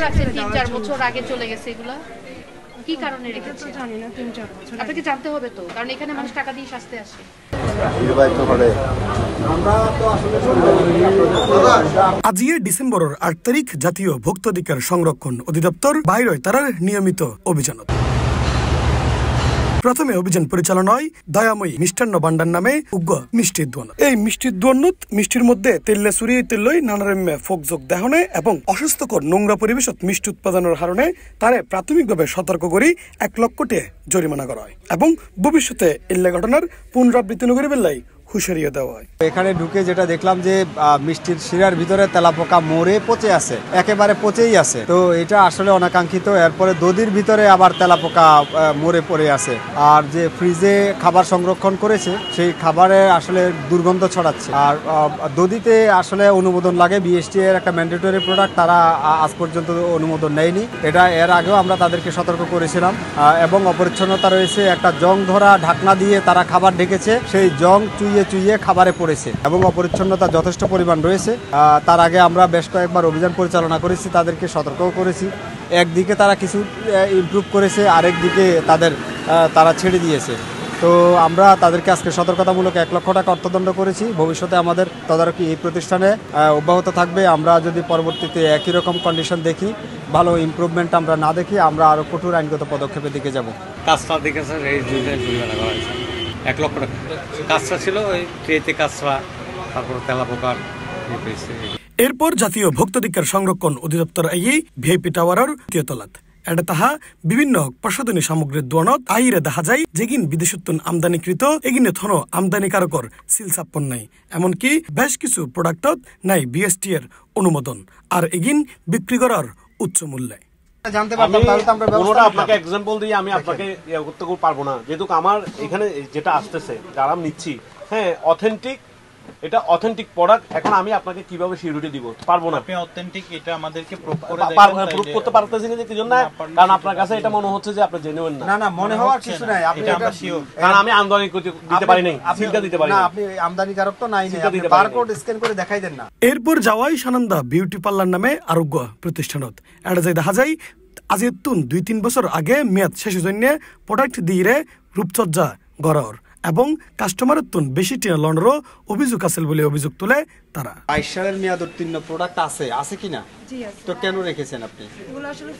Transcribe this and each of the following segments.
রাখছে 3-4 বছর আগে চলে গেছে এগুলা কি কারণে রেখেছে জানি না 3-4 বছর আপনাকে জানতে হবে তো কারণ এখানে মানুষ টাকা দিয়ে শাস্তি আসে আজিয়ে ডিসেম্বরের 8 তারিখ জাতীয় ভোক্তাধিকার সংরক্ষণ অধিদপ্তর বাইরে তার নিয়মিত অভিযানত প্রথমে অভিযান পরিচালনায় দয়াময়ী মিষ্টান্ন ভান্ডার নামে উগ্র মিষ্টির দোয়ান এই মিষ্টির দোয়ানত মিষ্টির মধ্যে তেল্লে সুরিয়ে তেলই নানারম্যে ফোকযোগ দেহনে এবং অস্বাস্থ্যকর নোংরা পরিবেশত মিষ্টি উৎপাদনের কারণে তারে প্রাথমিকভাবে সতর্ক করে 1 লক্ষ টাকা জরিমানা করা হয় এবং ভবিষ্যতে এল্লা ঘটনার পুনরাবৃত্তি নগরী বেলায় হুঁশিয়ারি দেওয়া হয়। এখানে ঢুকে যেটা দেখলাম যে মিষ্টির শিরার ভিতরে তেলাপোকা মরে পচে আছে, একেবারে পচেই আছে। তো এটা আসলে অনাকাঙ্ক্ষিত। এরপরে দধির ভিতরে আবার তেলাপোকা মরে পড়ে আছে। আর যে ফ্রিজে খাবার সংরক্ষণ করেছে সেই খাবারে আসলে দুর্গন্ধ ছড়াচ্ছে। আর দধিতে আসলে অনুমোদন লাগে, বিএসটি এর একটা ম্যান্ডেটরি প্রোডাক্ট, তারা আজ পর্যন্ত অনুমোদন নেয়নি। এটা এর আগেও আমরা তাদেরকে সতর্ক করেছিলাম। এবং অপরিচ্ছন্নতা রয়েছে, একটা জং ধরা ঢাকনা দিয়ে তারা খাবার ঢেকেছে, সেই জং চুইয়ে খাবারে পড়েছে এবং অপরিচ্ছন্নতা যথেষ্ট পরিমাণ রয়েছে। তার আগে আমরা বেশ কয়েকবার অভিযান পরিচালনা করেছি, তাদেরকে সতর্কও করেছি। একদিকে তারা কিছু ইমপ্রুভ করেছে, আরেক দিকে তারা ছেড়ে দিয়েছে। তো আমরা তাদেরকে আজকে সতর্কতামূলক 1 লক্ষ টাকা অর্থদণ্ড করেছি। ভবিষ্যতে আমাদের তদারকি এই প্রতিষ্ঠানে অব্যাহত থাকবে। আমরা যদি পরবর্তীতে একই রকম কন্ডিশন দেখি, ভালো ইমপ্রুভমেন্ট আমরা না দেখি, আমরা আরও কঠোর আইনগত পদক্ষেপের দিকে যাব। কাজটা দেখেছে এই দুইটাই জরিমানা করা হয়েছে 1 লক্ষ টাকা। কাজটা ছিল ওই ট্রেতে কাজটা, তারপর তেলাপোকার পেয়েছে। এরপর জাতীয় ভোক্তাধিকার সংরক্ষণ অধিদপ্তর আইয়ে ভিআইপি টাওয়ারের 3য় তলাত এটা তাহা বিভিন্ন প্রসাধনী সামগ্রীর দোয়ানত আইরে দেখা যায় যেগিন বিদেশোত্তন আমদানিকৃত এগিনে থন আমদানিকারকর সিলসাপ্পন নাই, এমনকি বেশ কিছু প্রোডাক্টত নাই বিএসটি এর অনুমোদন, আর এগিন বিক্রি করার উচ্চ মূল্যে। জানতে পারতাম তাহলে তো আমরা ব্যবস্থা আপনাকে এক্সাম্পল দিয়ে আমি আপনাকে করতে পারবো না, যেহেতু আমার এখানে যেটা আসতেছে যারা নিচ্ছি, হ্যাঁ অথেন্টিক, এটা অথেন্টিক প্রোডাক্ট। এখন আমি আপনাকে কিভাবে সিকিউরিটি দিব? পারবো না। আপনি অথেন্টিক এটা আমাদেরকে প্রুফ করে দেখান। প্রুফ করতে পারতেছি না যে কিজন না, কারণ আপনার কাছে এটা মনে হচ্ছে যে আপনি জেনুইন না। না মনে হওয়ার কিছু নাই। আপনি আমরা শিওর, কারণ আমি আমদানি দিতে পারি নাই, সিলটা দিতে পারি না। আপনি আমদানিকারক তো নাই, আপনি বারকোড স্ক্যান করে দেখাই দেন না। এরপর যাওয়াই সানন্দা বিউটি পার্লার নামে আরোগ্য প্রতিষ্ঠানত এটা যাই দেখা যায় আজি 2-3 বছর আগে মেয়াদ শেষের জন্য প্রোডাক্ট দিয়ে রূপচর্চা গড়ার এবং কাস্টমারের তুন বেশি টিনা লন্ডারও অভিযোগ আছে বলে অভিযোগ তুলে তারা। 22 সালের মেয়াদ উত্তীর্ণ প্রোডাক্ট আছে কিনা? জি আছে। তো কেন রেখেছেন আপনি? এগুলো আসলে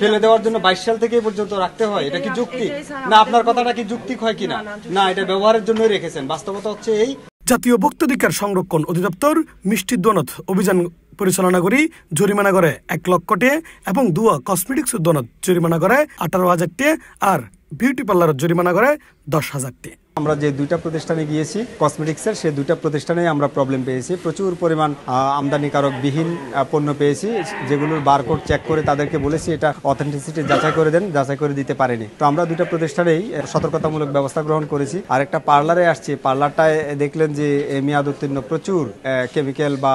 ফেলে দেওয়ার জন্য 22 সাল থেকে পর্যন্ত রাখতে হয়? এটা কি যুক্তি না? আপনার কথাটা কি যুক্তিক হয় কিনা? না, এটা ব্যবহারের জন্যই রেখেছেন। বাস্তবতা হচ্ছে এই। জাতীয় ভোক্তাধিকার সংরক্ষণ অধিদপ্তর মিষ্টির দোয়ানত অভিযান পরিচালনা করি জরিমানা করে 1 লক্ষ টাকা এবং দুয়া কসমেটিক্স দোয়ানত জরিমানা করে 18,000 টাকা আর বিউটি পার্লারের জরিমানা করে 10,000 টাকা। আমরা যে 2টা প্রতিষ্ঠানে গিয়েছি কসমেটিক্সের, সেই 2টা প্রতিষ্ঠানেই আমরা প্রবলেম পেয়েছি। প্রচুর পরিমাণ আমদানিকারক বিহীন পণ্য পেয়েছি, যেগুলোর বারকোড চেক করে তাদেরকে বলেছি এটা অথেন্টিসিটি যাচাই করে দেন, যাচাই করে দিতে পারেনি। তো আমরা 2টা প্রতিষ্ঠানেই সতর্কতামূলক ব্যবস্থা গ্রহণ করেছি। আর একটা পার্লারে আসছি, পার্লারটায় দেখলেন যে মেয়াদ উত্তীর্ণ প্রচুর কেমিক্যাল বা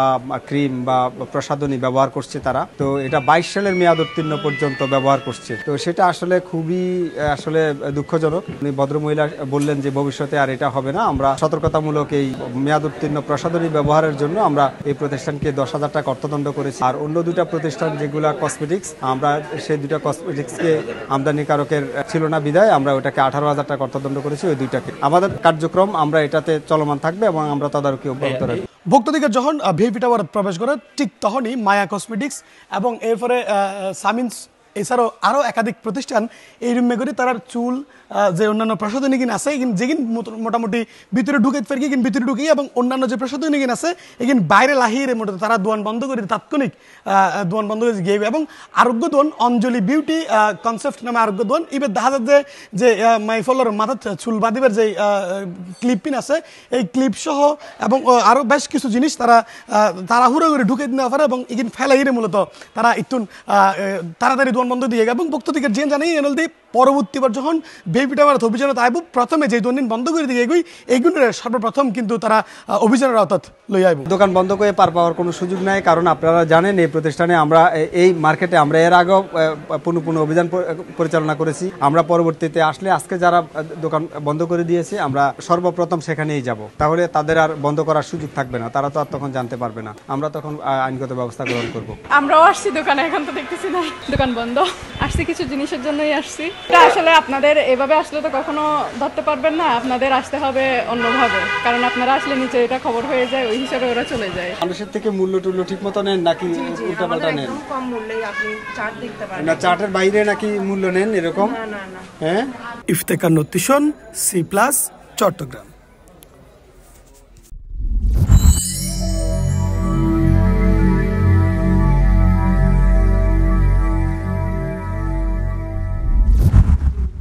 ক্রিম বা প্রসাধনী ব্যবহার করছে তারা। তো এটা 22 সালের মেয়াদ উত্তীর্ণ পর্যন্ত ব্যবহার করছে। তো সেটা আসলে খুবই দুঃখজনক। উনি ভদ্রমহিলা বললেন যে ভবিষ্যতে আর এটা হবে না। আমরা সতর্কতামূলক এই মেয়াদ উত্তীর্ণ প্রসাধনী ব্যবহারের জন্য আমরা এই প্রতিষ্ঠানকে 10,000 টাকা অর্থদণ্ড করেছি। আর অন্য 2টা প্রতিষ্ঠান যেগুলা কসমেটিক্স, আমরা সেই 2টা কসমেটিক্সকে আমদানিকারকের ছিল না বিদায় আমরা ওটাকে 18,000 টাকা অর্থদণ্ড করেছি। ওই 2টাকে আমাদের কার্যক্রম আমরা এটাতে চলমান থাকবে এবং আমরা তদারকি অব্যাহত রাখবো। ভোক্তাধিকার যখন ভিআইপি টাওয়ার প্রবেশ করে ঠিক তখনই মায়া কসমেটিক্স এবং এরপরে সামিন্স এছাড়াও আরও একাধিক প্রতিষ্ঠান এই রুমে করে তার চুল যে অন্যান্য প্রসাধনী কিন আছে যেগিন মোটামুটি ভিতরে ঢুকে ফের কিন ভিতরে ঢুকি এবং অন্যান্য যে প্রসাধনী কিন আছে এগিন বাইরে লাহিয়ে মোটামুটি তারা দোয়ান বন্ধ করে তাৎক্ষণিক দোয়ান বন্ধ করে গিয়ে এবং আরোগ্য দোয়ান অঞ্জলি বিউটি কনসেপ্ট নামে আরোগ্য দোয়ান এবার দেখা যাচ্ছে যে মাইফলের মাথার চুল বাঁধিবার যে ক্লিপ পিন আছে এই ক্লিপ সহ এবং আরও বেশ কিছু জিনিস তারা তাড়াহুড়ো করে ঢুকে দিতে পারে এবং এগিন ফেলাইয়ে মূলত তারা একটু তাড়াতাড়ি দোয়ান বন্ধ দিয়ে এবং বক্ত থেকে জেন জানাই এনল দিয়ে পরবর্তীবার যখন ভিআইপি টাওয়ার অভিযানত আইব প্রথমে যে দৈনিক বন্ধ করে দিয়ে এগুই এইগুলোর সর্বপ্রথম কিন্তু তারা অভিযানের আওতাত লই আইব। দোকান বন্ধ করে পার পাওয়ার কোনো সুযোগ নাই, কারণ আপনারা জানেন এই প্রতিষ্ঠানে আমরা এই মার্কেটে আমরা এর আগেও পুনঃ অভিযান পরিচালনা করেছি। আমরা পরবর্তীতে আসলে আজকে যারা দোকান বন্ধ করে দিয়েছে আমরা সর্বপ্রথম সেখানেই যাব, তাহলে তাদের আর বন্ধ করার সুযোগ থাকবে না, তারা তো আর তখন জানতে পারবে না, আমরা তখন আইনগত ব্যবস্থা গ্রহণ করব। আমরাও আসছি দোকানে, এখন তো দেখতেছি না দোকান বন্ধ, আসছি কিছু জিনিসের জন্যই আসছি। এটা আসলে আপনাদের এভাবে আসলে তো কখনো ধরতে পারবেন না, আপনাদের আসতে হবে অন্যভাবে, কারণ আপনারা আসলে নিচে এটা খবর হয়ে যায়, ওই হিসাবে ওরা চলে যায়। মানুষের থেকে মূল্য টুল্য ঠিক মতো নেন নাকি উল্টাপাল্টা নেন? কম মূল্যেই আপনি চার্ট দেখতে পারেন না, চার্টের বাইরে নাকি মূল্য নেন এরকম? না না না। হ্যাঁ। ইফতেখার নতিশন, C+, চট্টগ্রাম।